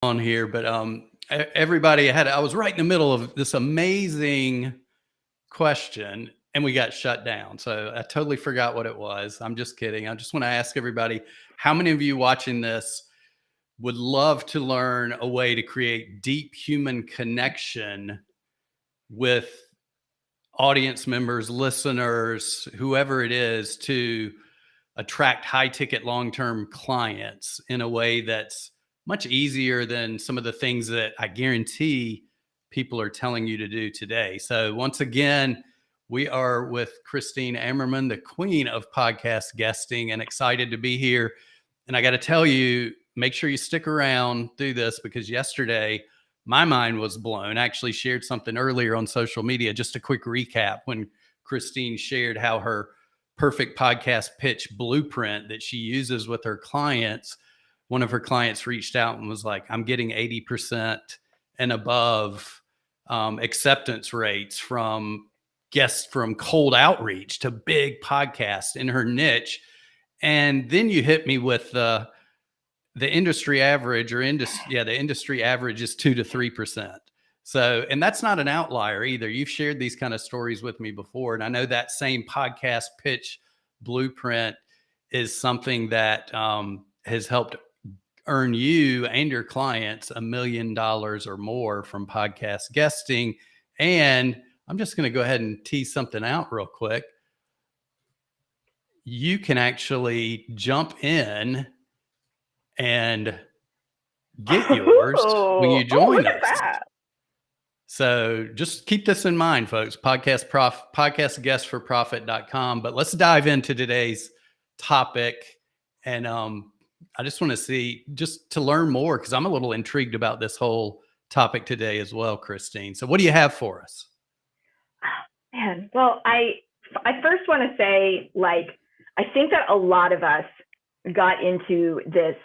on here, but everybody had. I was right in the middle of this amazing question, and we got shut down. So I totally forgot what it was. I'm just kidding. I just want to ask everybody, how many of you watching this would love to learn a way to create deep human connection with audience members, listeners, whoever it is, to attract high ticket long term clients in a way that's much easier than some of the things that I guarantee people are telling you to do today. So, once again, we are with Christine Amerman, the queen of podcast guesting, and excited to be here. And I got to tell you, make sure you stick around through this because yesterday my mind was blown. I actually shared something earlier on social media, just a quick recap when Christine shared how her perfect podcast pitch blueprint that she uses with her clients. One of her clients reached out and was like, I'm getting 80% and above acceptance rates from guests from cold outreach to big podcasts in her niche. And then you hit me with the industry average the industry average is 2 to 3%. So, and that's not an outlier either. You've shared these kind of stories with me before. And I know that same podcast pitch blueprint is something that has helped earn you and your clients $1 million or more from podcast guesting. And I'm just going to go ahead and tease something out real quick. You can actually jump in and get yours when you join us. That. So just keep this in mind, folks. Podcastguestforprofit.com. But let's dive into today's topic. And I just want to see, just to learn more, because I'm a little intrigued about this whole topic today as well, Christine. So what do you have for us? Man, well, I first want to say, I think that a lot of us got into this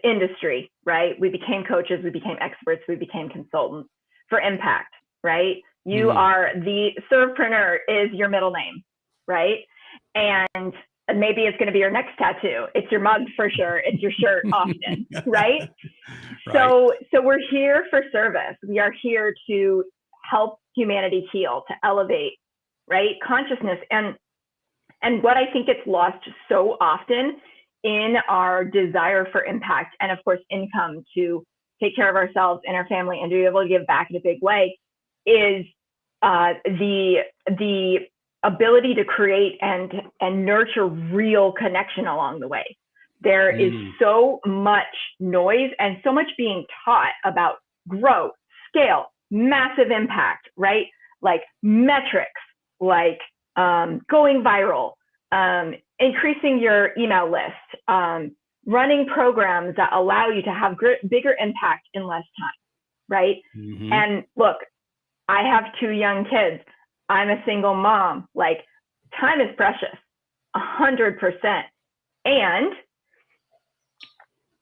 industry, right? We became coaches, we became experts, we became consultants for impact, right? You are the Servepreneur is your middle name, right? And maybe it's going to be your next tattoo. It's your mug for sure. It's your shirt often, right? So we're here for service. We are here to help humanity heal, to elevate, right? Consciousness. And what I think gets lost so often in our desire for impact and, of course, income to take care of ourselves and our family and to be able to give back in a big way is the ability to create and nurture real connection along the way. There is so much noise and so much being taught about growth, scale, massive impact, right? Like metrics, like going viral, increasing your email list, running programs that allow you to have bigger impact in less time, right? And look, I have 2 young kids. I'm a single mom. Time is precious, 100%. And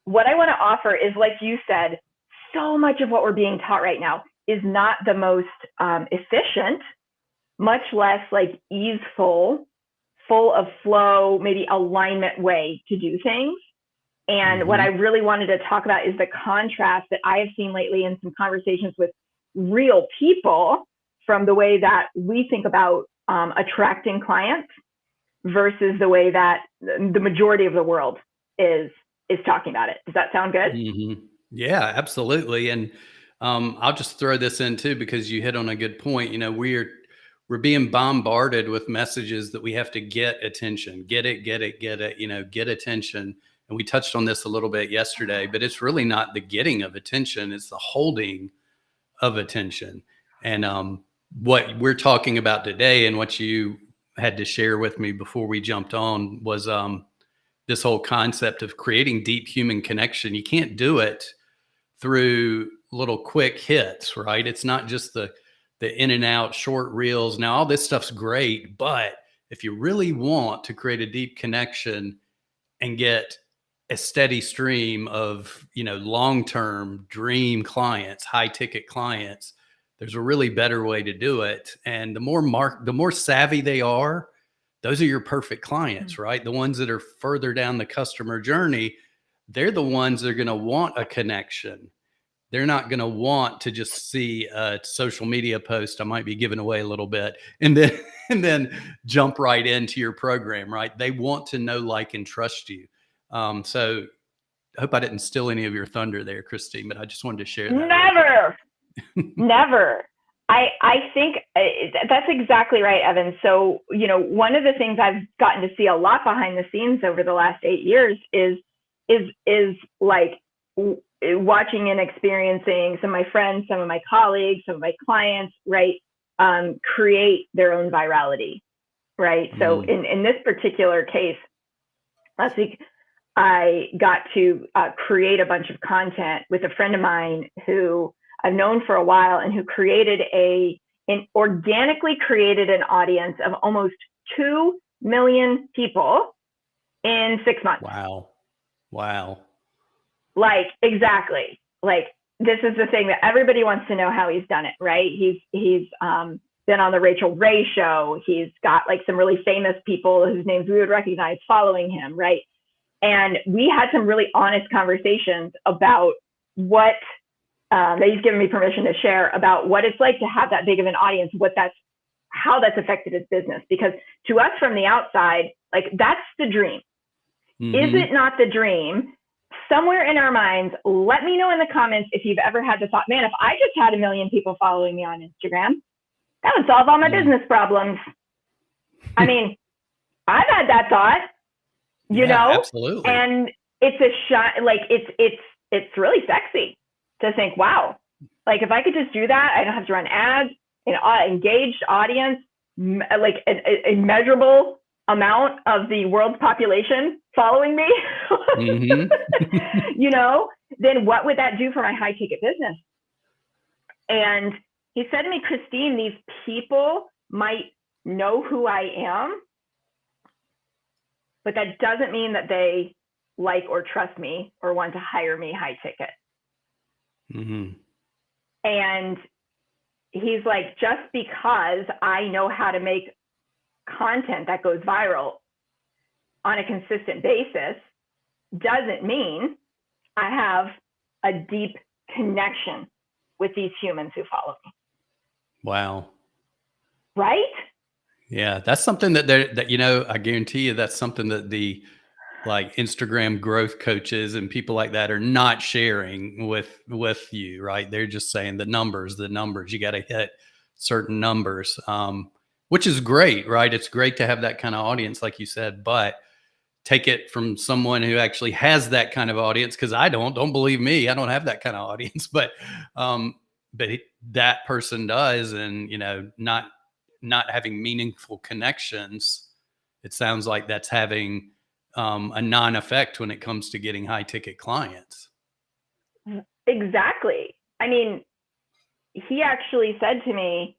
what I want to offer is, like you said, so much of what we're being taught right now is not the most efficient, much less easeful, full of flow, maybe alignment way to do things. And what I really wanted to talk about is the contrast that I have seen lately in some conversations with real people from the way that we think about attracting clients versus the way that the majority of the world is talking about it. Does that sound good? Yeah, absolutely. And I'll just throw this in too, because you hit on a good point. We're being bombarded with messages that we have to get attention, get attention. And we touched on this a little bit yesterday, but it's really not the getting of attention. It's the holding of attention. And what we're talking about today and what you had to share with me before we jumped on was this whole concept of creating deep human connection. You can't do it through little quick hits, right? It's not just the in and out short reels. Now, all this stuff's great, but if you really want to create a deep connection and get a steady stream of, long-term dream clients, high ticket clients, there's a really better way to do it. And the more savvy they are, those are your perfect clients, right? The ones that are further down the customer journey, they're the ones that are going to want a connection. They're not going to want to just see a social media post I might be giving away a little bit and then and then jump right into your program, right? They want to know, like, and trust you. So I hope I didn't steal any of your thunder there, Christine, but I just wanted to share that. Never. I think that's exactly right, Evan. So, one of the things I've gotten to see a lot behind the scenes over the last 8 years is like watching and experiencing some of my friends, some of my colleagues, some of my clients, right, create their own virality, right? So in this particular case, last week, I got to create a bunch of content with a friend of mine who I've known for a while and who organically created an audience of almost 2 million people in 6 months. Wow. Like, exactly. Like, this is the thing that everybody wants to know how he's done it, right? He's been on the Rachel Ray show. He's got like some really famous people whose names we would recognize following him, right? And we had some really honest conversations about what that he's given me permission to share about what it's like to have that big of an audience, how that's affected his business. Because to us from the outside, like, that's the dream. Is it not the dream? Somewhere in our minds, let me know in the comments if you've ever had the thought, man, if I just had 1 million people following me on Instagram, that would solve all my business problems. I mean, I've had that thought, you know, absolutely. And it's it's really sexy to think, wow, like, if I could just do that, I don't have to run ads, an engaged audience, like a measurable amount of the world's population following me, then what would that do for my high ticket business? And he said to me, Christine, these people might know who I am, but that doesn't mean that they like or trust me or want to hire me high ticket. And he's like, just because I know how to make content that goes viral on a consistent basis doesn't mean I have a deep connection with these humans who follow me. Wow. Right? Yeah, that's something that I guarantee you that's something that the like Instagram growth coaches and people like that are not sharing with you, right? They're just saying the numbers, you got to hit certain numbers, which is great, right? It's great to have that kind of audience, like you said, but take it from someone who actually has that kind of audience. Cause don't believe me. I don't have that kind of audience, but that person does. And, not having meaningful connections, it sounds like that's having a non-effect when it comes to getting high ticket clients. Exactly. I mean, he actually said to me,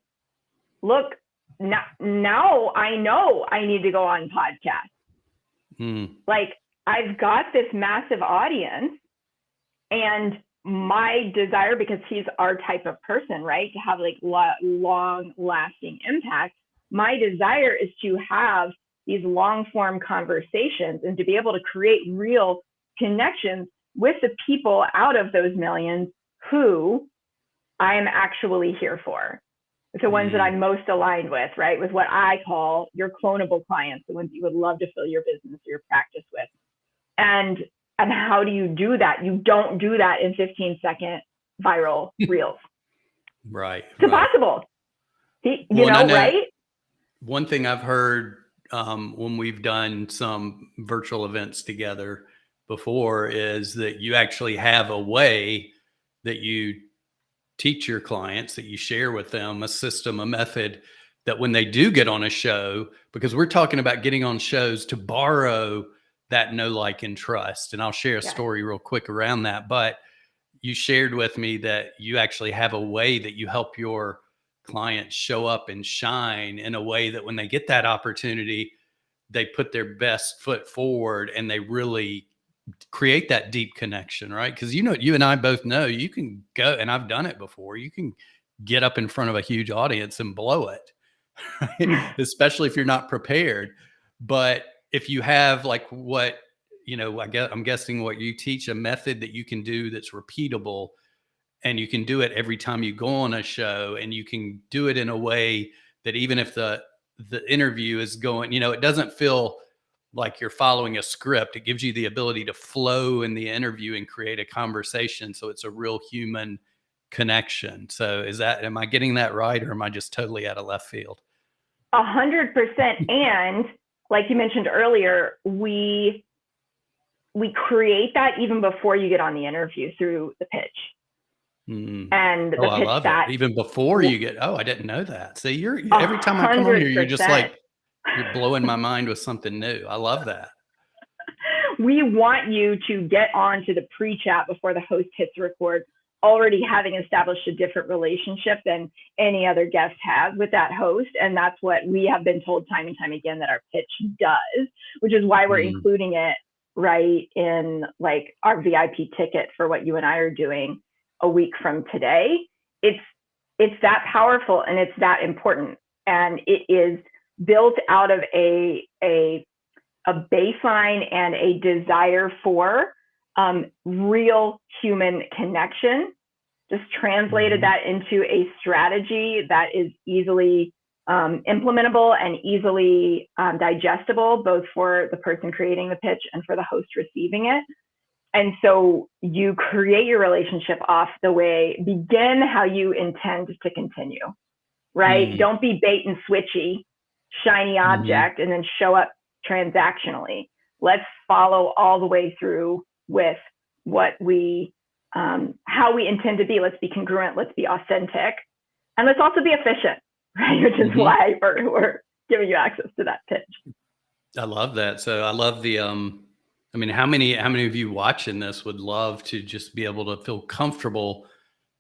look, now I know I need to go on podcasts. Like, I've got this massive audience, and my desire, because he's our type of person, right, to have like long lasting impact, my desire is to have these long form conversations and to be able to create real connections with the people out of those millions who I am actually here for. The ones that I'm most aligned with, right? With what I call your clonable clients, the ones you would love to fill your business or your practice with. And how do you do that? You don't do that in 15-second viral reels. Right. It's impossible. Right? One thing I've heard when we've done some virtual events together before is that you actually have a way that you teach your clients, that you share with them a system, a method that when they do get on a show, because we're talking about getting on shows to borrow that know, like, and trust. And I'll share a story real quick around that. But you shared with me that you actually have a way that you help your clients show up and shine in a way that when they get that opportunity, they put their best foot forward and they really create that deep connection, right? Because you and I both know you can go, and I've done it before, you can get up in front of a huge audience and blow it, right? Especially if you're not prepared. But if you have like what I'm guessing what you teach, a method that you can do that's repeatable, and you can do it every time you go on a show, and you can do it in a way that even if the interview is going, it doesn't feel like you're following a script. It gives you the ability to flow in the interview and create a conversation. So it's a real human connection. So am I getting that right, or am I just totally out of left field? 100%. And like you mentioned earlier, we create that even before you get on the interview through the pitch. And the I pitch love that it. Even before you get, I didn't know that. See, every time I come on here, you're just like, you're blowing my mind with something new. I love that. We want you to get on to the pre-chat before the host hits record, already having established a different relationship than any other guest has with that host. And that's what we have been told time and time again that our pitch does, which is why we're including it right in like our VIP ticket for what you and I are doing a week from today. It's that powerful and it's that important. And it is built out of a baseline and a desire for real human connection. Just translated that into a strategy that is easily implementable and easily digestible, both for the person creating the pitch and for the host receiving it. And so you create your relationship off the way, begin how you intend to continue, right? Don't be bait and switchy, shiny object, and then show up transactionally. Let's follow all the way through with what how we intend to be. Let's be congruent. Let's be authentic. And let's also be efficient, right? Which is why we're giving you access to that pitch. I love that. So I love the, how many of you watching this would love to just be able to feel comfortable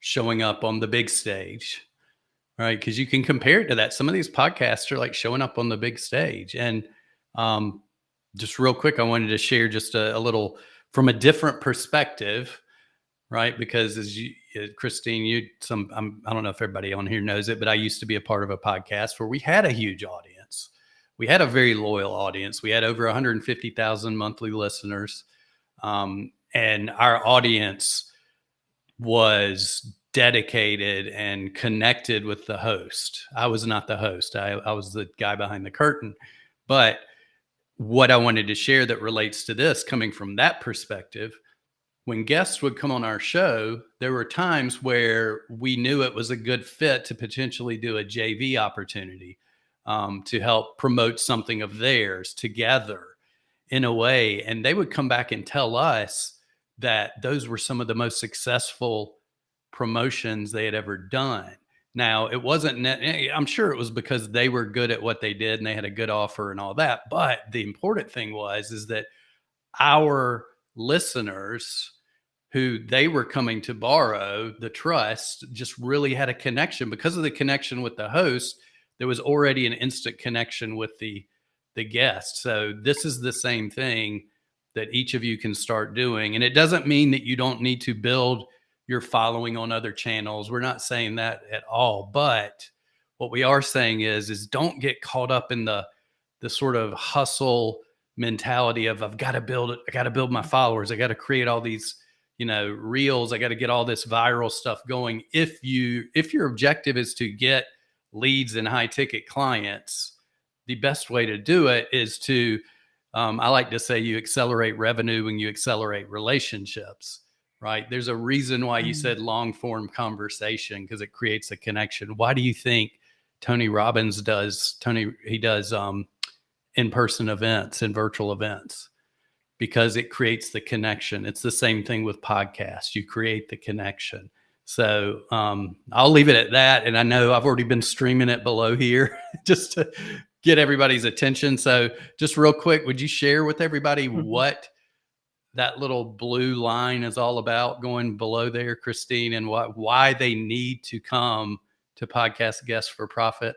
showing up on the big stage, right? Because you can compare it to that. Some of these podcasts are like showing up on the big stage. And just real quick, I wanted to share just a little from a different perspective, right? Because as Christine, I don't know if everybody on here knows it, but I used to be a part of a podcast where we had a huge audience. We had a very loyal audience. We had over 150,000 monthly listeners. And our audience was dedicated and connected with the host. I was not the host. I was the guy behind the curtain. But what I wanted to share that relates to this, coming from that perspective, when guests would come on our show, there were times where we knew it was a good fit to potentially do a JV opportunity to help promote something of theirs together in a way. And they would come back and tell us that those were some of the most successful promotions they had ever done. Now, it wasn't, I'm sure it was because they were good at what they did and they had a good offer and all that. But the important thing is that our listeners who they were coming to borrow the trust just really had a connection because of the connection with the host. There was already an instant connection with the guest. So this is the same thing that each of you can start doing. And it doesn't mean that you don't need to build your following on other channels. We're not saying that at all. But what we are saying is don't get caught up in the sort of hustle mentality of I got to build my followers. I got to create all these, reels. I got to get all this viral stuff going. If your objective is to get leads and high ticket clients, the best way to do it is to, I like to say, you accelerate revenue when you accelerate relationships, right? There's a reason why you said long form conversation, because it creates a connection. Why do you think Tony Robbins does in-person events and virtual events? Because it creates the connection. It's the same thing with podcasts. You create the connection. So I'll leave it at that. And I know I've already been streaming it below here just to get everybody's attention. So just real quick, would you share with everybody what that little blue line is all about going below there, Christine, and why they need to come to Podcast Guests for Profit?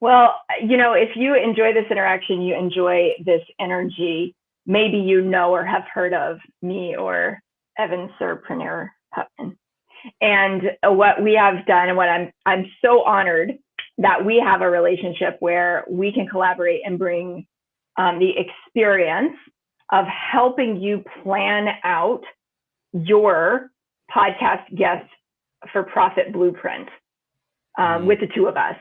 Well, if you enjoy this interaction, you enjoy this energy, maybe or have heard of me or Evan Surpreneur Putman. And what we have done, and what I'm so honored that we have a relationship where we can collaborate and bring the experience of helping you plan out your podcast guest for profit blueprint with the two of us.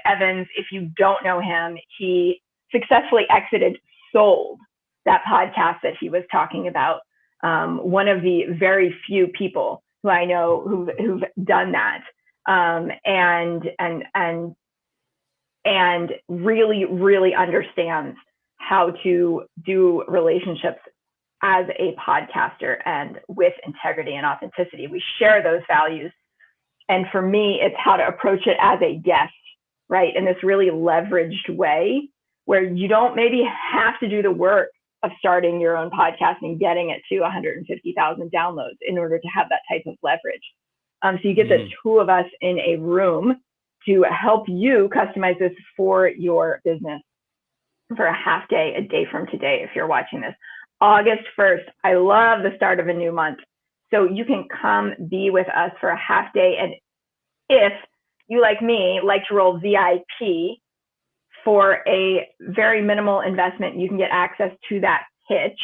Evans, if you don't know him, he successfully sold that podcast that he was talking about. One of the very few people who I know who've done that, and really, really understands how to do relationships as a podcaster and with integrity and authenticity. We share those values. And for me, it's how to approach it as a guest, right? In this really leveraged way where you don't maybe have to do the work of starting your own podcast and getting it to 150,000 downloads in order to have that type of leverage. So you get the two of us in a room to help you customize this for your business for a half day, a day from today, if you're watching this. August 1st, I love the start of a new month. So you can come be with us for a half day. And if you, like me, like to roll VIP for a very minimal investment, you can get access to that pitch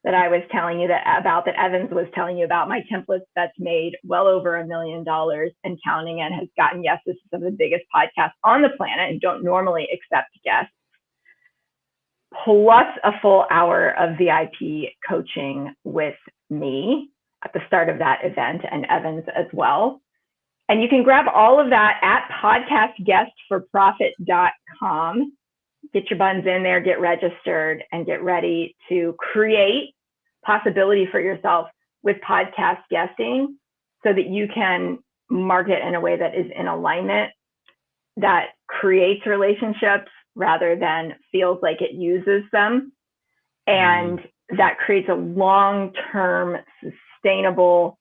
that I was telling you that Evans was telling you about, my templates that's made well over $1 million and counting, and has gotten yeses to some of the biggest podcasts on the planet and don't normally accept guests, plus a full hour of VIP coaching with me at the start of that event, and Evans as well. And you can grab all of that at podcastguestforprofit.com. Get your buns in there, get registered, and get ready to create possibility for yourself with podcast guesting so that you can market in a way that is in alignment, that creates relationships rather than feels like it uses them, and that creates a long-term, sustainable,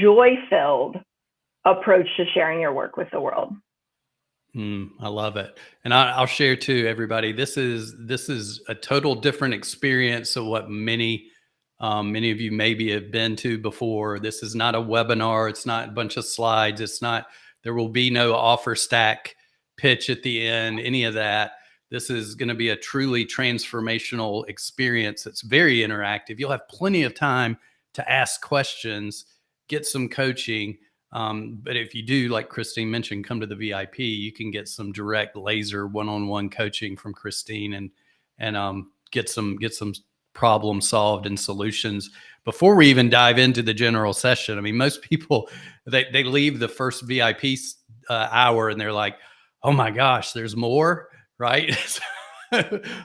joy-filled approach to sharing your work with the world. I love it. And I'll share too, everybody, this is a total different experience of what many of you maybe have been to before. This is not a webinar. It's not a bunch of slides. There will be no offer stack pitch at the end, any of that. This is going to be a truly transformational experience. It's very interactive. You'll have plenty of time to ask questions, get some coaching. But if you do, like Christine mentioned, come to the VIP, you can get some direct laser one-on-one coaching from Christine and get some problem solved and solutions before we even dive into the general session. I mean, most people, they leave the first VIP hour and they're like, oh my gosh, there's more, right?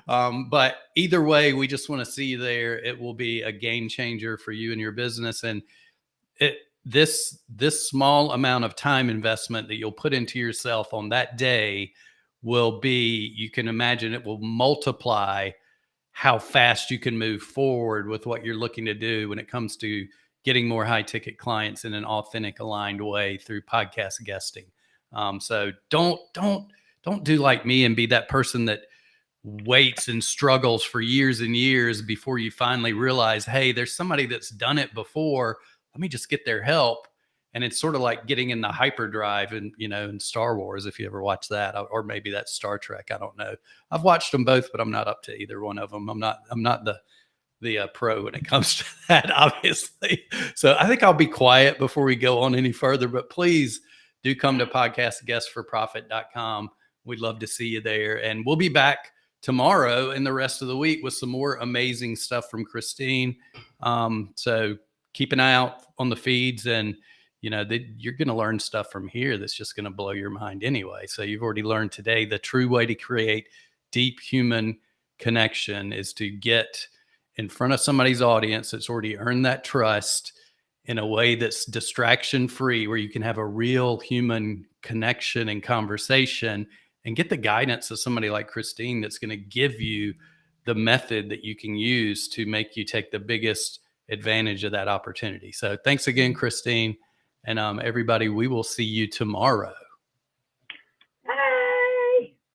But either way, we just want to see you there. It will be a game changer for you and your business. And this small amount of time investment that you'll put into yourself on that day will be, you can imagine, it will multiply how fast you can move forward with what you're looking to do when it comes to getting more high ticket clients in an authentic, aligned way through podcast guesting. So don't do like me and be that person that waits and struggles for years and years before you finally realize, hey, there's somebody that's done it before. Let me just get their help. And it's sort of like getting in the hyperdrive in Star Wars, if you ever watch that, or maybe that's Star Trek. I don't know. I've watched them both, but I'm not up to either one of them. I'm not the pro when it comes to that, obviously. So I think I'll be quiet before we go on any further, but please do come to podcastguestforprofit.com. We'd love to see you there. And we'll be back tomorrow and the rest of the week with some more amazing stuff from Christine. So keep an eye out on the feeds, and you're going to learn stuff from here that's just going to blow your mind anyway. So you've already learned today the true way to create deep human connection is to get in front of somebody's audience that's already earned that trust in a way that's distraction free, where you can have a real human connection and conversation, and get the guidance of somebody like Christine that's going to give you the method that you can use to make you take the biggest advantage of that opportunity. So thanks again, Christine. And everybody, we will see you tomorrow.